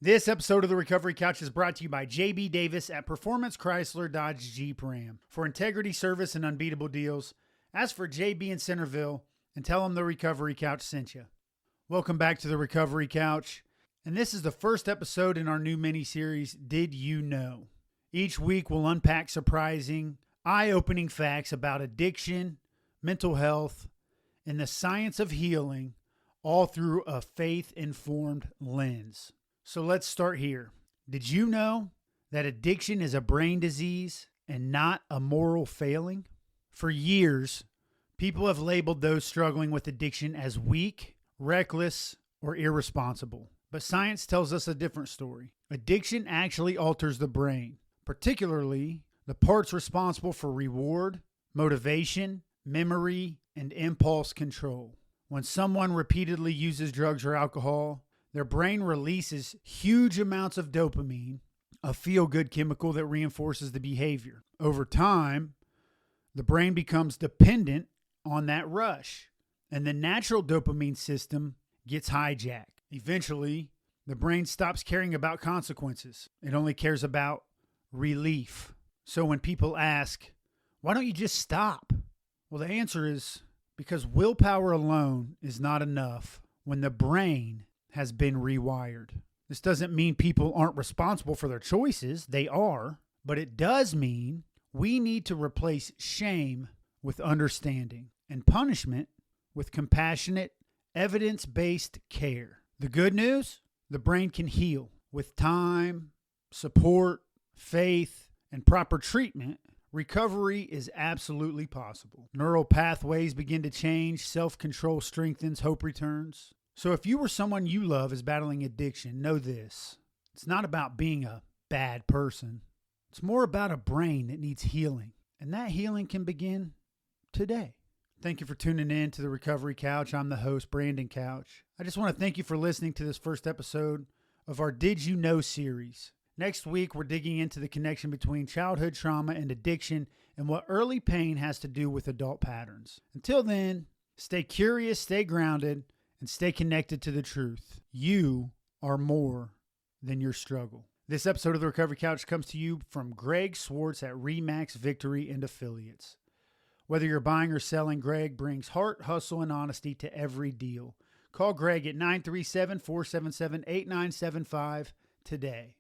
This episode of the Recovery Couch is brought to you by JB Davis at Performance Chrysler Dodge Jeep Ram. For integrity, service, and unbeatable deals, ask for JB in Centerville and tell them the Recovery Couch sent you. Welcome back to the Recovery Couch, and this is the first episode in our new mini-series, Did You Know? Each week we'll unpack surprising, eye-opening facts about addiction, mental health, and the science of healing, all through a faith-informed lens. So let's start here. Did you know that addiction is a brain disease and not a moral failing? For years, people have labeled those struggling with addiction as weak, reckless, or irresponsible. But science tells us a different story. Addiction actually alters the brain, particularly the parts responsible for reward, motivation, memory, and impulse control. When someone repeatedly uses drugs or alcohol, their brain releases huge amounts of dopamine, a feel-good chemical that reinforces the behavior. Over time, the brain becomes dependent on that rush, and the natural dopamine system gets hijacked. Eventually, the brain stops caring about consequences. It only cares about relief. So when people ask, why don't you just stop? Well, the answer is because willpower alone is not enough when the brain has been rewired. This doesn't mean people aren't responsible for their choices. They are. But it does mean we need to replace shame with understanding and punishment with compassionate, evidence-based care. The good news? The brain can heal. With time, support, faith, and proper treatment, recovery is absolutely possible. Neural pathways begin to change, self-control strengthens, hope returns. So if you or someone you love is battling addiction, know this. It's not about being a bad person. It's more about a brain that needs healing. And that healing can begin today. Thank you for tuning in to the Recovery Couch. I'm the host, Brandon Couch. I just want to thank you for listening to this first episode of our Did You Know series. Next week, we're digging into the connection between childhood trauma and addiction and what early pain has to do with adult patterns. Until then, stay curious, stay grounded, and stay connected to the truth. You are more than your struggle. This episode of the Recovery Couch comes to you from Greg Swartz at Remax Victory and Affiliates. Whether you're buying or selling, Greg brings heart, hustle, and honesty to every deal. Call Greg at 937-477-8975 today.